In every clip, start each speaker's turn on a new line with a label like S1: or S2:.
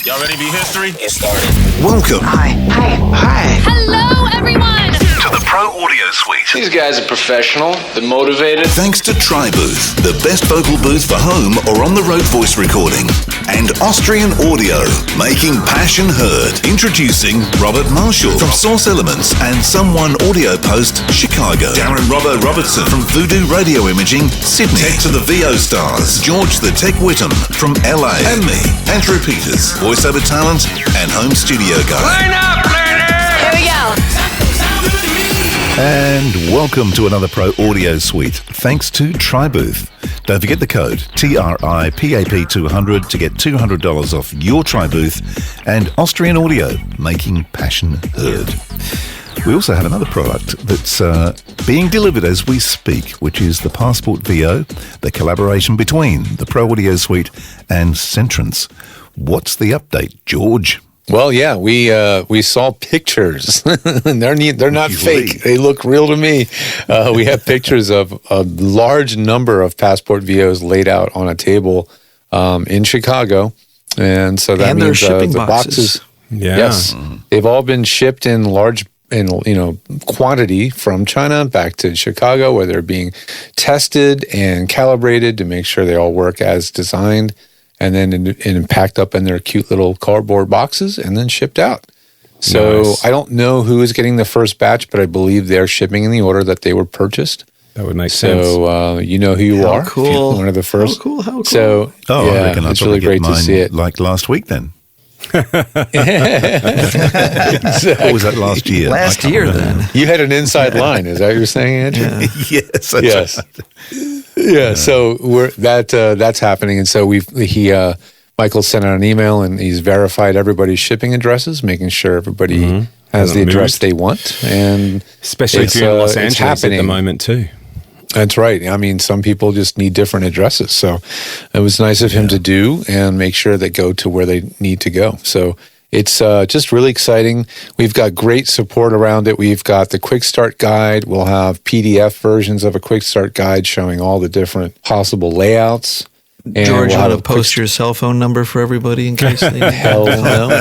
S1: Y'all ready to be history?
S2: Get started.
S3: Welcome.
S4: Hi.
S5: Hello, everyone.
S3: To the Pro Audio Suite.
S2: These guys are professional. They're motivated.
S3: Thanks to TriBooth, the best vocal booth for home or on-the-road voice recording. And Austrian Audio, making passion heard. Introducing Robert Marshall from Source Elements and Someone Audio Post, Chicago. Darren Robbo Robertson from Voodoo Radio Imaging, Sydney. Tech to the VO stars, George the Tech Whittam from LA. And me, Andrew Peters, voiceover talent and home studio guy.
S4: Line up, learners!
S5: Here we go.
S3: And welcome to another Pro Audio Suite, thanks to TriBooth. Don't forget the code TRIPAP200 to get $200 off your TriBooth, and Austrian Audio, making passion heard. We also have another product that's being delivered as we speak, which is the PASportVO, the collaboration between the Pro Audio Suite and Centrance. What's the update, George?
S6: Well, yeah, we saw pictures. They're not fake. They look real to me. We have pictures of a large number of PASportVOs laid out on a table in Chicago, and so that means
S4: shipping
S6: the boxes.
S7: Yeah.
S6: Yes, they've all been shipped in large quantity from China back to Chicago, where they're being tested and calibrated to make sure they all work as designed. And then packed up in their cute little cardboard boxes and then shipped out. So nice. I don't know who is getting the first batch, but I believe they're shipping in the order that they were purchased.
S7: That would make sense.
S6: So you know who you are.
S4: Cool.
S6: One of the first.
S4: How cool.
S6: So
S3: I reckon
S6: it's really great to see it.
S3: Like last week then.
S6: Exactly.
S3: Or was that last year?
S4: Last year, then.
S6: You had an inside line. Is that what you're saying, Andrew?
S4: Yeah.
S3: Yes.
S6: Yes. Yeah. So that's happening, and so Michael sent out an email, and he's verified everybody's shipping addresses, making sure everybody has the address they want, and
S7: especially if you're in Los Angeles at the moment too.
S6: That's right. I mean, some people just need different addresses, so it was nice of him to do and make sure they go to where they need to go. So it's just really exciting. We've got great support around it. We've got the Quick Start Guide. We'll have PDF versions of a Quick Start Guide showing all the different possible layouts. And
S4: George, you want to post your cell phone number for everybody in case they...
S6: Hell no.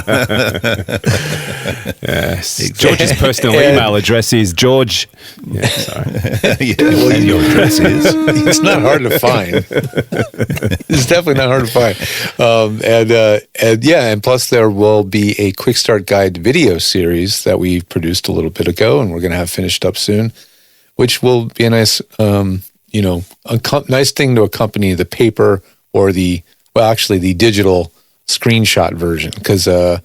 S7: Yes. George's personal email address is George... Yeah, sorry.
S3: And your address is...
S6: It's not hard to find. It's definitely not hard to find. And plus there will be a Quick Start Guide video series that we produced a little bit ago, and we're going to have finished up soon, which will be a nice, nice thing to accompany the paper or the digital screenshot version, because the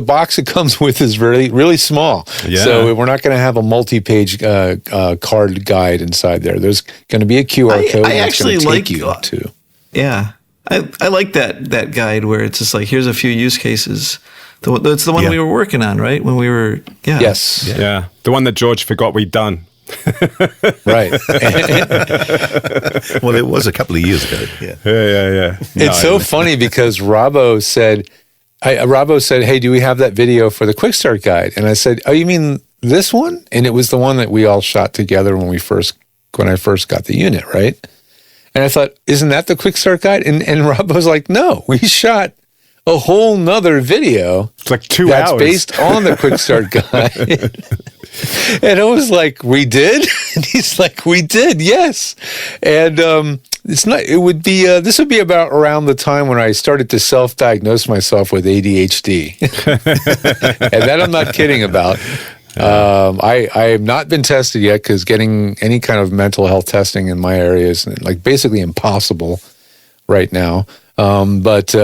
S6: box it comes with is really, really small. Yeah. So we're not going to have a multi-page card guide inside there. There's going to be a QR code that's going to take you to.
S4: Yeah. I like that guide where it's just like, here's a few use cases. It's the one we were working on, right? When we were,
S6: Yes.
S7: Yeah. The one that George forgot we'd done.
S6: Right.
S3: Well, it was a couple of years ago.
S7: Yeah.
S6: It's so funny because Robbo said, hey, do we have that video for the Quick Start Guide? And I said, oh, you mean this one? And it was the one that we all shot together when I first got the unit, right? And I thought, isn't that the Quick Start Guide? And Robbo's like, no, we shot a whole nother video.
S7: It's like 2 hours.
S6: That's based on the Quick Start Guide. And I was like, we did? And he's like, we did, yes. And this would be about around the time when I started to self-diagnose myself with ADHD. And that I'm not kidding about. I have not been tested yet, because getting any kind of mental health testing in my area is like basically impossible right now. But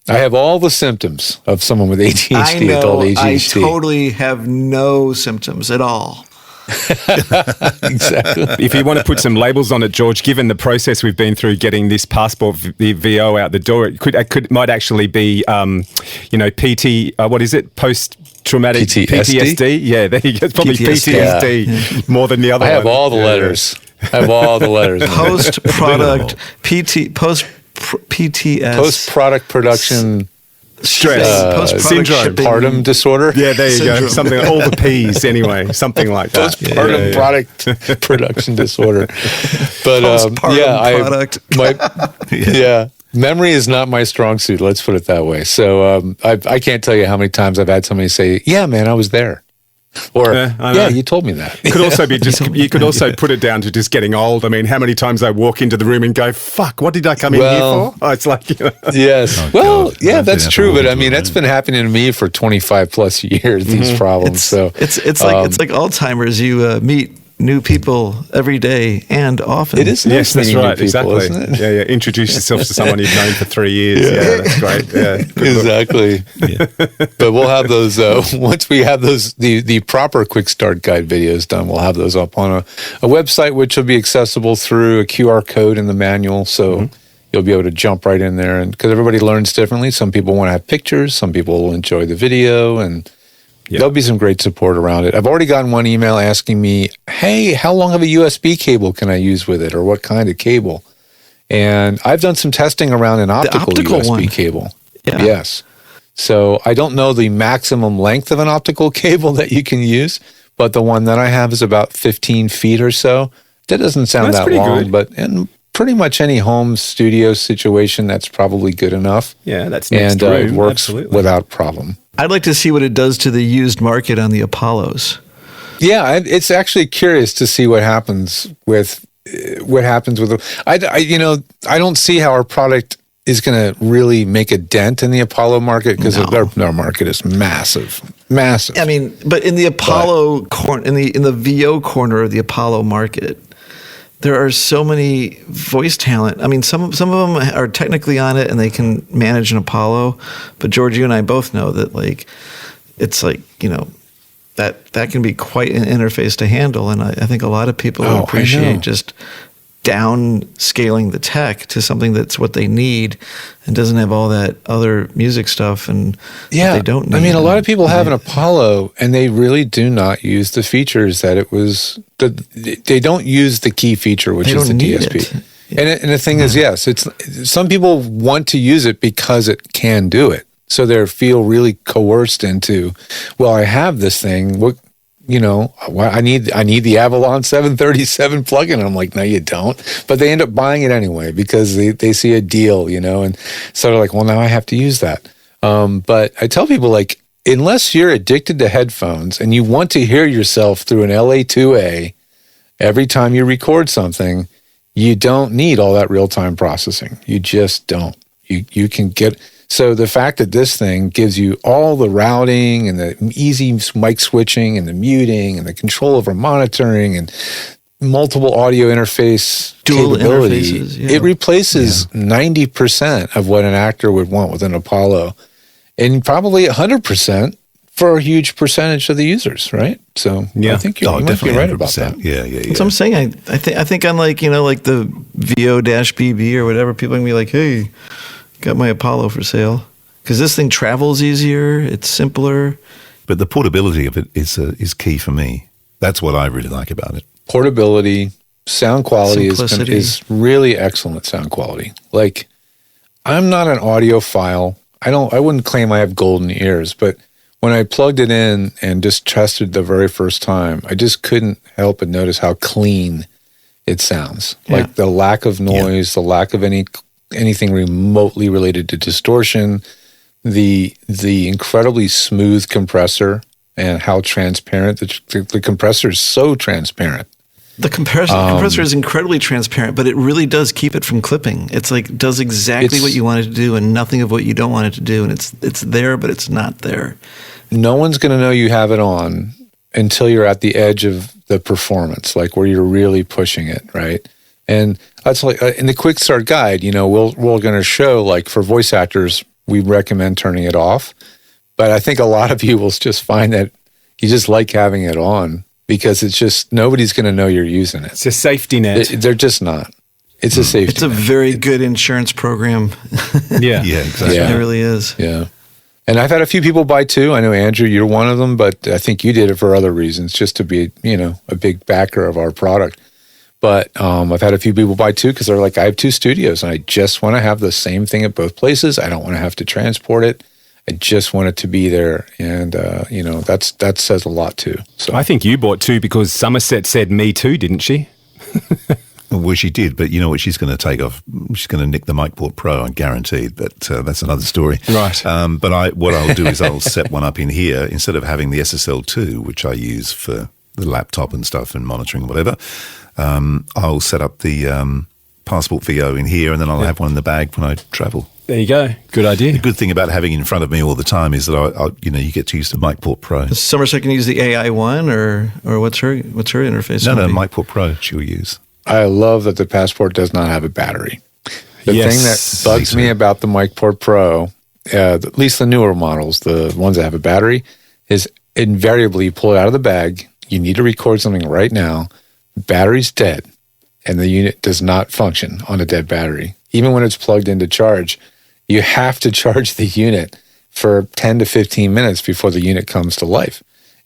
S6: I have all the symptoms of someone with ADHD, adult ADHD.
S4: I totally have no symptoms at all.
S6: Exactly.
S7: If you want to put some labels on it, George, given the process we've been through getting this PASportVO out the door, it might actually be, PT. What is it? Post-traumatic PTSD. Yeah, there you go. It's probably PTSD more than the other.
S6: I have all the letters.
S4: Post-product PTS.
S7: Post-product production
S6: stress
S4: syndrome,
S6: postpartum disorder.
S7: Yeah, there you go. Something all the P's anyway. Something like that.
S6: Postpartum product production disorder. But
S4: product.
S6: Memory is not my strong suit. Let's put it that way. So I can't tell you how many times I've had somebody say, "Yeah, man, I was there," or "Yeah, you told me that."
S7: It could also be just. You could also put it down to just getting old. I mean, how many times I walk into the room and go, "Fuck, what did I come in here for?" Oh, it's like,
S6: yes.
S1: Oh,
S6: well,
S1: God.
S6: yeah,
S1: I've
S6: that's
S1: been
S6: true. But I
S1: up
S6: mean, that's been happening to me for 25 plus years. These problems. So
S4: it's like Alzheimer's. You meet new people every day and often.
S6: it is.
S7: yes,
S6: nice
S7: that's
S6: meeting new
S7: right.
S6: people,
S7: Exactly.
S6: isn't it?
S7: Yeah. Introduce yourself to someone you've known for 3 years. Yeah, that's great. Yeah.
S6: Exactly. But we'll have those once we have those the proper quick start guide videos done. We'll have those up on a website, which will be accessible through a QR code in the manual. So you'll be able to jump right in there, and because everybody learns differently, some people want to have pictures, some people will enjoy the video, and there'll be some great support around it. I've already gotten one email asking me, "Hey, how long of a USB cable can I use with it, or what kind of cable?" And I've done some testing around an optical USB
S4: one.
S6: cable.
S4: Yeah.
S6: Yes. So I don't know the maximum length of an optical cable that you can use, but the one that I have is about 15 feet or so. That doesn't sound
S7: That's
S6: that
S7: pretty
S6: long,
S7: good.
S6: but in pretty much any home studio situation, that's probably good enough.
S7: Yeah, that's next
S6: And
S7: room.
S6: it works
S7: Absolutely.
S6: without problem.
S4: I'd like to see what it does to the used market on the Apollos.
S6: Yeah, it's actually curious to see what happens with I don't see how our product is going to really make a dent in the Apollo market because their market is massive.
S4: I mean, but in the Apollo in the VO corner of the Apollo market, there are so many voice talent. I mean, some of them are technically on it and they can manage an Apollo, but George, you and I both know that it's like, that can be quite an interface to handle, and I think a lot of people
S6: I know.
S4: appreciate just downscaling the tech to something that's what they need and doesn't have all that other music stuff and that they don't need.
S6: I mean, a lot of people have an Apollo and they really do not use the features that it was. They don't use the key feature, which is the DSP. And the thing is, yes, it's some people want to use it because it can do it. So they feel really coerced into, well, I have this thing. What, I need the Avalon 737 plugin. And I'm like, no, you don't. But they end up buying it anyway because they see a deal, and so they're like, well, now I have to use that. But I tell people, like, unless you're addicted to headphones and you want to hear yourself through an LA2A every time you record something, you don't need all that real-time processing. You just don't. You can get... So the fact that this thing gives you all the routing and the easy mic switching and the muting and the control over monitoring and multiple audio interface
S4: dual
S6: capability,
S4: interfaces,
S6: it replaces 90% of what an actor would want with an Apollo, and probably 100% for a huge percentage of the users, right? So I think you might be right about that.
S1: Yeah.
S4: So I'm saying I think unlike like the VO-BB or whatever, people can be like, hey, got my Apollo for sale, because this thing travels easier, it's simpler.
S1: But the portability of it is key for me. That's what I really like about it.
S6: Portability, sound quality
S4: Simplicity.
S6: is really excellent sound quality. Like, I'm not an audiophile. I wouldn't claim I have golden ears, but when I plugged it in and just tested the very first time, I just couldn't help but notice how clean it sounds.
S4: Yeah.
S6: Like the lack of noise, the lack of anything remotely related to distortion, the incredibly smooth compressor, and how transparent the compressor is. So transparent.
S4: The compressor is incredibly transparent, but it really does keep it from clipping. It's like does exactly what you want it to do and nothing of what you don't want it to do, and it's there, but it's not there.
S6: No one's going to know you have it on until you're at the edge of the performance, like where you're really pushing it, right? And that's like in the quick start guide, we're going to show, like, for voice actors, we recommend turning it off. But I think a lot of you will just find that you just like having it on because it's just nobody's going to know you're using it.
S7: It's a safety net.
S6: They're just not. It's a safety
S4: It's a
S6: net.
S4: very good insurance program.
S7: Yeah.
S1: Yeah, exactly.
S6: Yeah.
S4: It really is.
S6: Yeah. And I've had a few people buy too. I know, Andrew, you're one of them, but I think you did it for other reasons, just to be, a big backer of our product. But I've had a few people buy two because they're like, I have two studios and I just want to have the same thing at both places. I don't want to have to transport it. I just want it to be there. And, that says a lot too. So
S7: I think you bought two because Somerset said me too, didn't she?
S1: Well, she did, but you know what she's going to take off? She's going to nick the MicPort Pro, I'm guaranteed. But that's another story.
S7: Right.
S1: But what I'll do is I'll set one up in here instead of having the SSL2, which I use for the laptop and stuff and monitoring and whatever. I'll set up the PASportVO in here, and then I'll have one in the bag when I travel.
S7: There you go. Good idea.
S1: The good thing about having it in front of me all the time is that I you get to use the MicPort Pro.
S4: Does Somerset use the AI one, or what's her interface?
S1: No,
S4: gonna be?
S1: MicPort Pro she'll use.
S6: I love that the Passport does not have a battery. The
S7: Yes.
S6: thing that bugs me about the MicPort Pro, at least the newer models, the ones that have a battery, is invariably you pull it out of the bag, you need to record something right now, the battery's dead, and the unit does not function on a dead battery. Even when it's plugged into charge, you have to charge the unit for 10 to 15 minutes before the unit comes to life.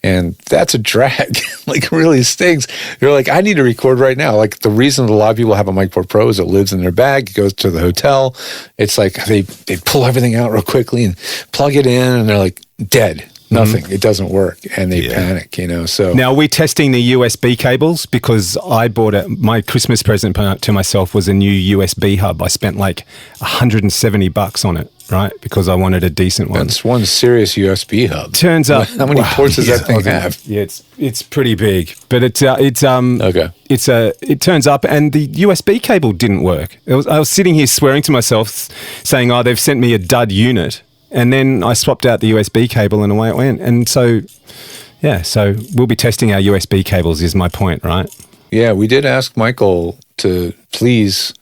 S6: And that's a drag. Like, really stings. You're like, I need to record right now. Like, the reason a lot of people have a MicPort Pro is it lives in their bag, it goes to the hotel. It's like they pull everything out real quickly and plug it in, and they're like, dead. Nothing. It doesn't work. And they panic, So
S7: Now, are we testing the USB cables? Because I bought my Christmas present to myself was a new USB hub. I spent like $170 on it, right? Because I wanted a decent one.
S6: that's one serious USB hub.
S7: Turns out,
S6: How many ports does that thing have?
S7: Yeah, it's pretty big, but it turns up, and the USB cable didn't work. I was sitting here swearing to myself, saying, "Oh, they've sent me a dud unit," and then I swapped out the USB cable, and away it went. And so we'll be testing our USB cables. Is my point, right?
S6: Yeah, we did ask Michael to please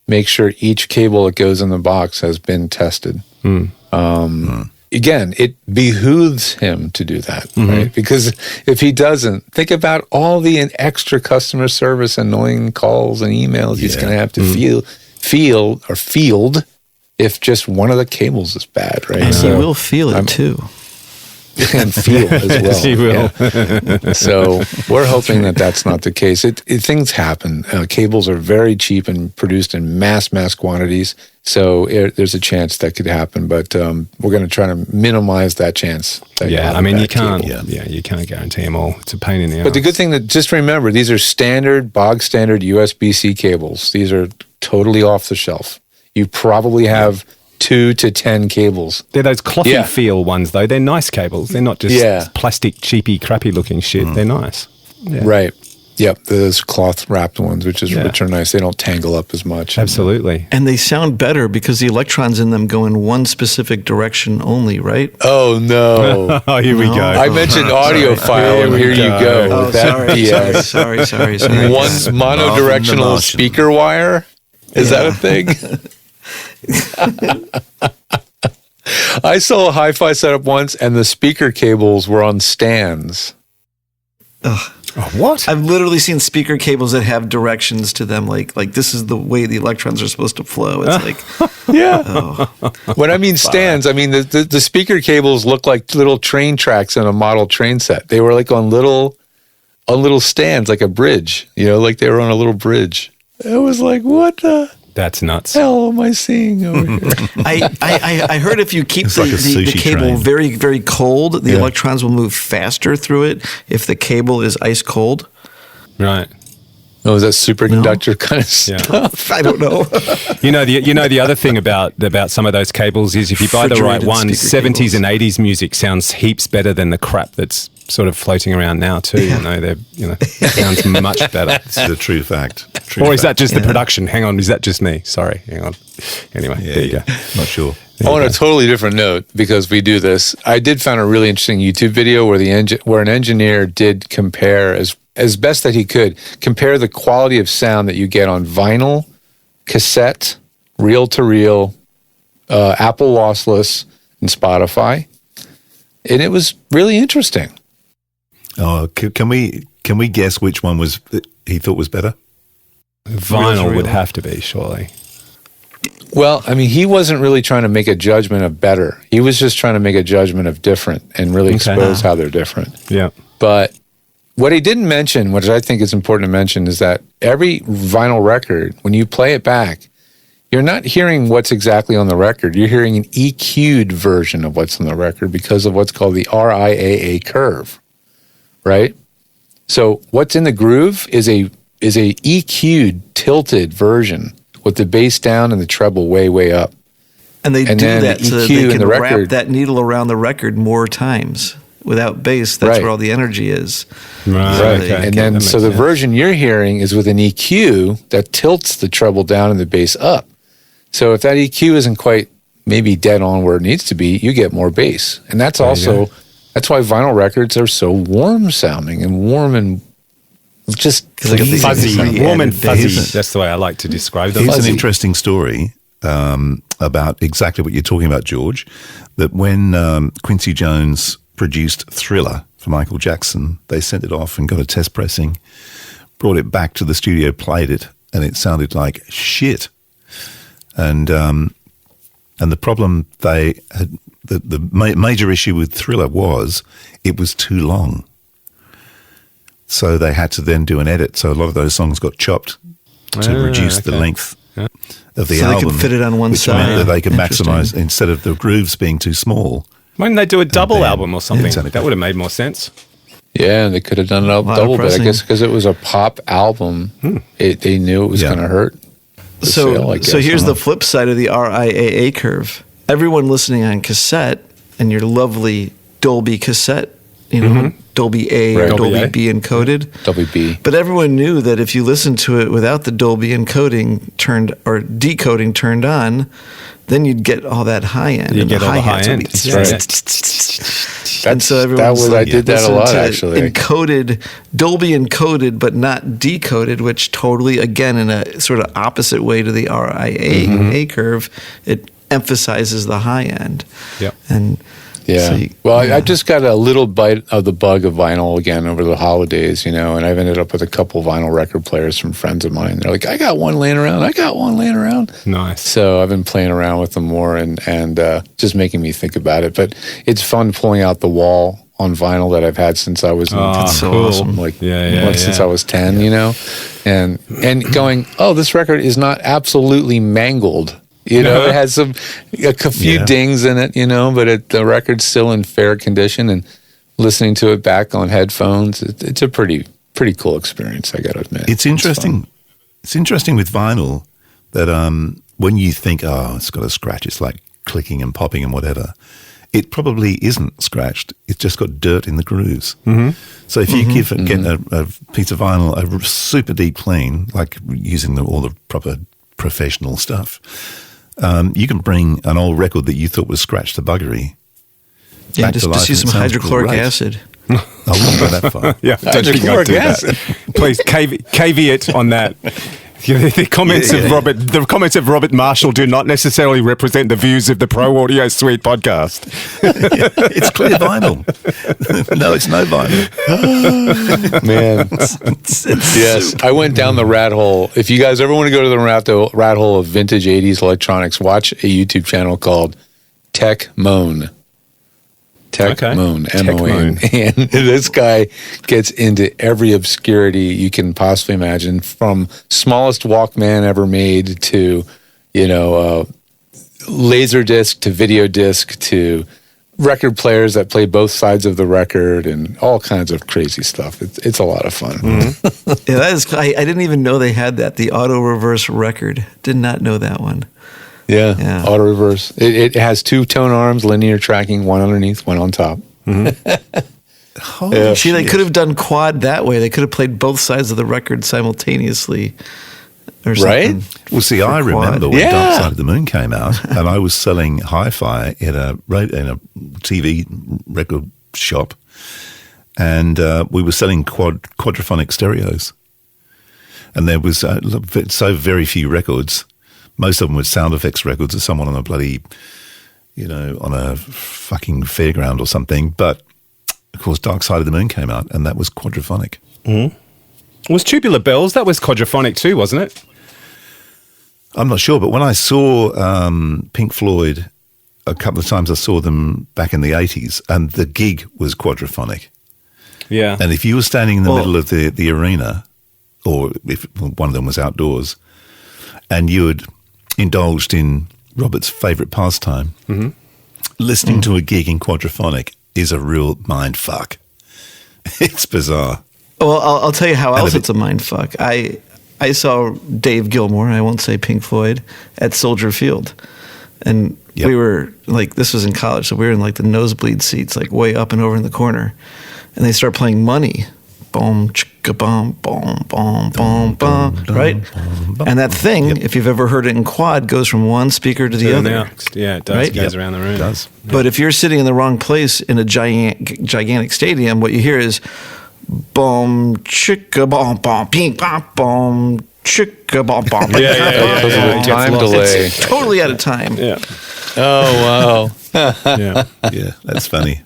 S6: make sure each cable that goes in the box has been tested. Again, it behooves him to do that, right? Because if he doesn't, think about all the extra customer service, annoying calls and emails he's going to have to field if just one of the cables is bad, right?
S4: And he will feel it too.
S6: And feel as well.
S7: He will.
S6: Yeah. So we're hoping that that's not the case. Things happen. Cables are very cheap and produced in mass quantities. So there's a chance that could happen, but we're going to try to minimize that chance.
S7: I mean, you can't. You can't guarantee them all. It's a pain in the ass.
S6: But the good thing that just remember, these are bog standard USB-C cables. These are totally off the shelf. You probably have 2 to 10 cables.
S7: They're those clothing feel ones, though. They're nice cables. They're not just plastic, cheapy, crappy looking shit. They're nice. Yeah.
S6: Right. Yep. Those cloth wrapped ones, which are nice. They don't tangle up as much.
S7: Absolutely.
S4: And they sound better because the electrons in them go in one specific direction only, right?
S6: Oh, no.
S7: Oh, here we go.
S6: I mentioned audiophile, and here you go.
S4: Oh,
S6: with that BS.
S4: sorry.
S6: One monodirectional speaker wire? Is that a thing? I saw a hi-fi setup once, and the speaker cables were on stands.
S7: What?
S4: I've literally seen speaker cables that have directions to them, like this is the way the electrons are supposed to flow. It's like,
S6: When I mean stands, I mean the speaker cables look like little train tracks in a model train set. They were like on little stands, like a bridge. Like they were on a little bridge. It was like, what the
S7: That's nuts.
S6: hell am I seeing over here?
S4: I heard if you keep
S1: It's like a
S4: the
S1: sushi
S4: cable
S1: train.
S4: very, very cold, the electrons will move faster through it if the cable is ice cold.
S7: Right.
S6: Oh, is that superconductor kind of stuff?
S4: I don't know.
S7: The other ththing about some of those cables is if you buy the right
S4: Refrigerated
S7: ones,
S4: speaker
S7: 70s
S4: cables.
S7: and 80s music sounds heaps better than the crap that's sort of floating around now too. It sounds much better.
S1: It's a true fact.
S7: Or is that just the production? Hang on, is that just me? Sorry, hang on. Anyway, there you go.
S1: Not sure.
S6: On a totally different note, because we do this, I did find a really interesting YouTube video where an engineer did compare as best that he could compare the quality of sound that you get on vinyl, cassette, reel-to-reel, Apple lossless, and Spotify, and it was really interesting.
S1: Oh, can we guess which one he thought was better?
S7: Vinyl would have to be, surely.
S6: Well, I mean, he wasn't really trying to make a judgment of better. He was just trying to make a judgment of different and really expose how they're different.
S7: Yeah.
S6: But what he didn't mention, which I think is important to mention, is that every vinyl record, when you play it back, you're not hearing what's exactly on the record. You're hearing an EQ'd version of what's on the record because of what's called the RIAA curve, right? So what's in the groove is a is a EQ'd, tilted version with the bass down and the treble way, way up.
S4: And they do
S6: then
S4: that
S6: the
S4: so that
S6: EQ
S4: they
S6: in
S4: can
S6: the
S4: wrap
S6: record-
S4: that needle around the record more times. Without bass, that's
S6: Right.
S4: where all the energy is.
S7: Right.
S4: So
S6: Right.
S4: they
S6: And
S4: get-
S6: then,
S7: that
S6: so
S7: makes
S6: the
S7: sense.
S6: version you're hearing is with an EQ that tilts the treble down and the bass up. So if that EQ isn't quite maybe dead on where it needs to be, you get more bass. And that's also, that's why vinyl records are so warm sounding and warm and just
S4: they got the
S7: Fuzzy,
S4: Fuzzy
S7: warm and
S4: added
S7: fuzzy.
S4: bass.
S7: That's the way I like to describe them.
S1: Here's
S6: Fuzzy.
S1: an interesting story about exactly what you're talking about, George, that when Quincy Jones produced Thriller for Michael Jackson, they sent it off and got a test pressing, brought it back to the studio, played it, and it sounded like shit. And the problem they had, the major issue with Thriller was it was too long. So they had to then do an edit. So a lot of those songs got chopped to reduce the length of the
S4: So they
S1: album.
S4: could fit it on one
S1: which
S4: side.
S1: meant that they could
S4: Interesting.
S1: maximize, instead of the grooves being too small.
S7: Why didn't they do a double
S1: then-
S7: album or something?
S1: Exactly.
S7: That would have made more sense.
S6: Yeah, they could have done it up
S4: lot of
S6: double bit. I
S4: pressing.
S6: guess because it was a pop album, they knew it was
S1: Yeah.
S6: going to hurt. the sale, I
S4: So
S6: guess.
S4: here's
S6: I
S4: the
S6: don't know.
S4: flip side of the RIAA curve. Everyone listening on cassette and your lovely Dolby cassette, Dolby A
S6: Right.
S4: or
S7: Dolby
S4: Dolby
S7: A.
S4: B encoded.
S6: WB.
S4: But everyone knew that if you listened to it without the Dolby encoding turned or decoding turned on, then you'd get all that high end.
S7: You
S4: and
S7: get all the high
S4: hi-hats would
S7: end.
S4: be-
S7: That's right.
S4: And so
S6: that
S4: everyone's
S6: was
S4: like,
S6: I did that a
S4: listening
S6: lot
S4: to
S6: actually.
S4: Encoded, Dolby encoded, but not decoded, which totally, again, in a sort of opposite way to the RIAA curve, it emphasizes the high end.
S7: Yep.
S4: And
S6: Yeah.
S4: so you-
S6: Well, I just got a little bite of the bug of vinyl again over the holidays, and I've ended up with a couple vinyl record players from friends of mine. They're like, I got one laying around.
S7: Nice.
S6: So I've been playing around with them more and just making me think about it. But it's fun pulling out the wall on vinyl that I've had since I was
S7: That's
S4: so awesome.
S6: like
S7: Yeah,
S6: since I was 10, and going, oh, this record is not absolutely mangled. It has a few dings in it, but the record's still in fair condition. And listening to it back on headphones, it's a pretty cool experience, I got to admit.
S1: It's interesting. It's interesting with vinyl that when you think, oh, it's got a scratch, it's like clicking and popping and whatever. It probably isn't scratched. It's just got dirt in the grooves. Mm-hmm. So if you get a piece of vinyl a super deep clean, like using all the proper professional stuff, you can bring an old record that you thought was scratched to buggery.
S4: yeah,
S1: back to
S4: just
S1: life,
S4: use
S1: and
S4: some
S1: it sounds
S4: hydrochloric
S1: great.
S4: acid.
S1: I wouldn't go that far.
S7: Yeah, don't think I'd
S6: Hydrochloric
S7: do that.
S6: acid.
S7: Please, caveat on that. The comments of Robert Marshall do not necessarily represent the views of the Pro Audio Suite podcast.
S1: It's clear vinyl. No, it's no vinyl.
S6: Man, yes, I went down the rat hole. If you guys ever want to go to the rat hole of vintage 80s electronics, watch a YouTube channel called Tech Moan.
S7: Okay.
S6: Moan,
S7: Tech
S6: M-O-N.
S7: Moan.
S6: And this guy gets into every obscurity you can possibly imagine, from smallest Walkman ever made to, laser disc to video disc to record players that play both sides of the record and all kinds of crazy stuff. It's a lot of fun.
S7: Mm-hmm.
S4: Yeah, that is. I didn't even know they had that. The auto reverse record. Did not know that one.
S6: Yeah, auto reverse. It has two tone arms, linear tracking, one underneath, one on top.
S1: Holy
S4: See, they
S1: shit.
S4: could have done quad that way. They could have played both sides of the record simultaneously, or
S6: Right?
S4: something.
S1: Well, see,
S4: for
S1: I
S4: quad.
S1: remember when
S6: Yeah.
S1: Dark Side of the Moon came out, and I was selling hi-fi in a TV record shop, and we were selling quadrophonic stereos, and there was so very few records. Most of them were sound effects records of someone on a bloody, on a fucking fairground or something. But of course, Dark Side of the Moon came out, and that was quadrophonic.
S7: Was Tubular Bells, that was quadrophonic too, wasn't it?
S1: I'm not sure, but when I saw Pink Floyd, a couple of times I saw them back in the 80s, and the gig was quadrophonic.
S7: Yeah.
S1: And if you were standing in the middle of the arena, or if one of them was outdoors, and you had indulged in Robert's favourite pastime, listening to a gig in quadrophonic is a real mind fuck. It's bizarre.
S4: Well, I'll tell you how
S1: And
S4: else
S1: if
S4: it's a mind fuck. I saw Dave Gilmour, I won't say Pink Floyd, at Soldier Field. And
S1: Yep.
S4: we were like, this was in college, so we were in like the nosebleed seats, like way up and over in the corner. And they start playing Money. Boom, chicka, boom, boom, boom, boom, boom, right? And that thing, if you've ever heard it in quad, goes from one speaker to the
S7: The
S4: other.
S7: next. Yeah, it does.
S4: Right?
S7: It goes around the room.
S1: It does.
S4: But if you're sitting in the wrong place in a gigantic stadium, what you hear is boom, chicka, boom, boom, ping, pong, boom, chicka, boom, boom.
S7: Yeah.
S6: Because of the
S7: It gets
S6: time
S7: lost.
S6: delay.
S4: It's totally out of time.
S7: Yeah.
S6: Oh, wow.
S7: Yeah.
S1: Yeah, that's funny.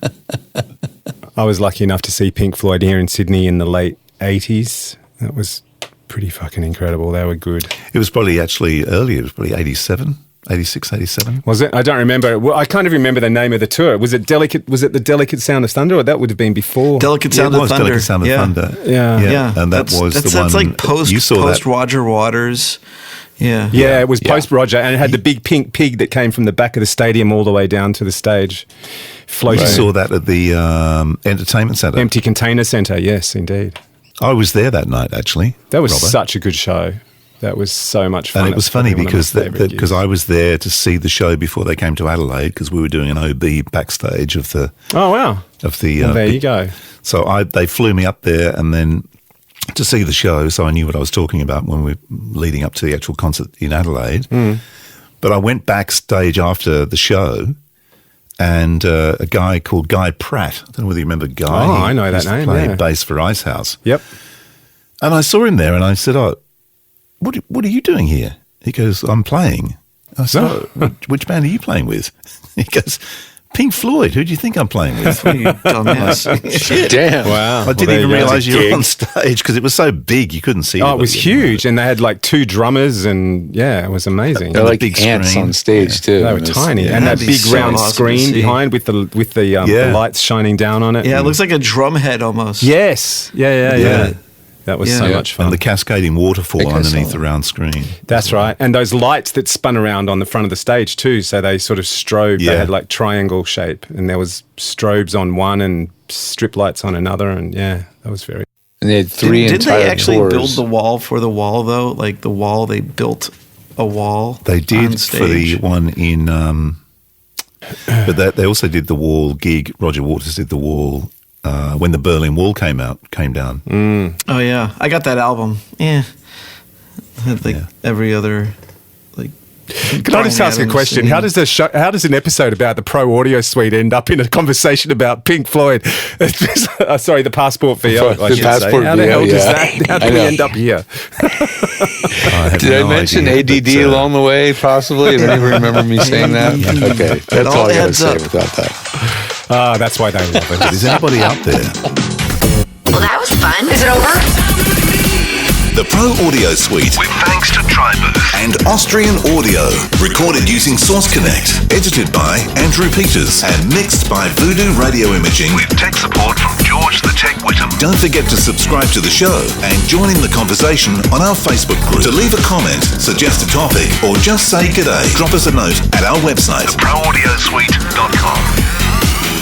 S7: I was lucky enough to see Pink Floyd here in Sydney in the late 80s. That was pretty fucking incredible. They were good.
S1: It was probably actually earlier. It was probably 87, 86, 87.
S7: Was it? I don't remember. Well, I can't even remember the name of the tour. Was it Delicate? Was it the Delicate Sound of Thunder, or that would have been before?
S4: Delicate
S1: Yeah,
S4: Sound
S1: it
S4: of
S1: was
S4: Thunder.
S1: Delicate Sound of Thunder.
S7: Yeah.
S1: And that was the one.
S4: That's like post,
S1: you saw
S4: post
S1: that.
S4: Roger Waters. Yeah.
S7: Yeah, it was post Roger, and it had the big pink pig that came from the back of the stadium all the way down to the stage, floating.
S1: You saw that at the entertainment centre.
S7: Empty Container Centre. Yes, indeed.
S1: I was there that night, actually.
S7: That was
S1: Robert.
S7: such a good show. That was so much fun.
S1: And it was funny
S7: probably one of my
S1: because
S7: favourite
S1: because
S7: gigs.
S1: I was there to see the show before they came to Adelaide because we were doing an OB backstage of the
S7: Oh wow! Well, there you go.
S1: So they flew me up there and then to see the show, so I knew what I was talking about when we were leading up to the actual concert in Adelaide. But I went backstage after the show, and a guy called Guy Pratt. I don't know whether you remember Guy.
S7: Oh, I know that
S1: used to
S7: name,
S1: play
S7: yeah.
S1: bass for Icehouse.
S7: Yep.
S1: And I saw him there, and I said, "Oh, what are you doing here?" He goes, "I'm playing." I said, "Oh, which band are you playing with?" He goes, "Pink Floyd. Who do you think I'm playing with?"
S4: You dumbass.
S6: Damn.
S7: Wow.
S1: I didn't even realise you were on stage because it was so big you couldn't see.
S7: Oh, it was
S1: anybody.
S7: huge, and they had like 2 drummers, and yeah, it was amazing.
S6: They're like
S1: big
S6: ants
S1: screen.
S6: on stage, too.
S7: They were tiny,
S1: yeah.
S7: and that
S4: That'd be
S7: big
S4: so
S7: round
S4: awesome to
S7: screen
S4: see.
S7: behind with the lights shining down on it.
S4: Yeah, it
S7: and-
S4: looks like a drum head almost.
S7: Yes. Yeah. That was so
S4: Yeah.
S7: much fun.
S1: And the cascading waterfall
S6: think I saw
S1: underneath
S6: it.
S1: the round screen.
S7: That's right. And those lights that spun around on the front of the stage too. So they sort of strobed.
S1: Yeah.
S7: They had like triangle shape, and there was strobes on one and strip lights on another. And yeah, that was very.
S6: And they had 3
S4: Didn't
S6: entire
S4: they actually
S6: tours.
S4: build the wall for the wall though? Like the wall, they built a wall.
S1: They
S4: on
S1: did
S4: stage.
S1: for the one in, but they also did the wall gig. Roger Waters did the wall when the Berlin Wall came down.
S4: Oh yeah, I got that album. Yeah, had like every other like.
S7: Can I just ask a question? How does how does an episode about the Pro Audio Suite end up in a conversation about Pink Floyd? Sorry, the PASportVO.
S6: The
S7: I should say.
S6: PASportVO,
S7: How the hell does
S6: yeah.
S7: that? How
S6: I
S7: did we
S6: know.
S7: end up here?
S1: I have
S6: Did I
S1: no
S6: mention
S1: idea,
S6: ADD
S1: but,
S6: along the way, possibly? Does anyone remember me saying that? Okay, that's
S4: all
S6: all I got to
S4: adds
S6: say
S4: up.
S6: about that.
S7: That's why they love it.
S1: Is anybody out there?
S5: Well, that was fun. Is it over?
S3: The Pro Audio Suite, with thanks to Tribooth and Austrian Audio. Recorded using Source Connect. Edited by Andrew Peters and mixed by Voodoo Radio Imaging with tech support from George the Tech Whittam. Don't forget to subscribe to the show and join in the conversation on our Facebook group. To leave a comment, suggest a topic, or just say g'day, drop us a note at our website, theproaudiosuite.com.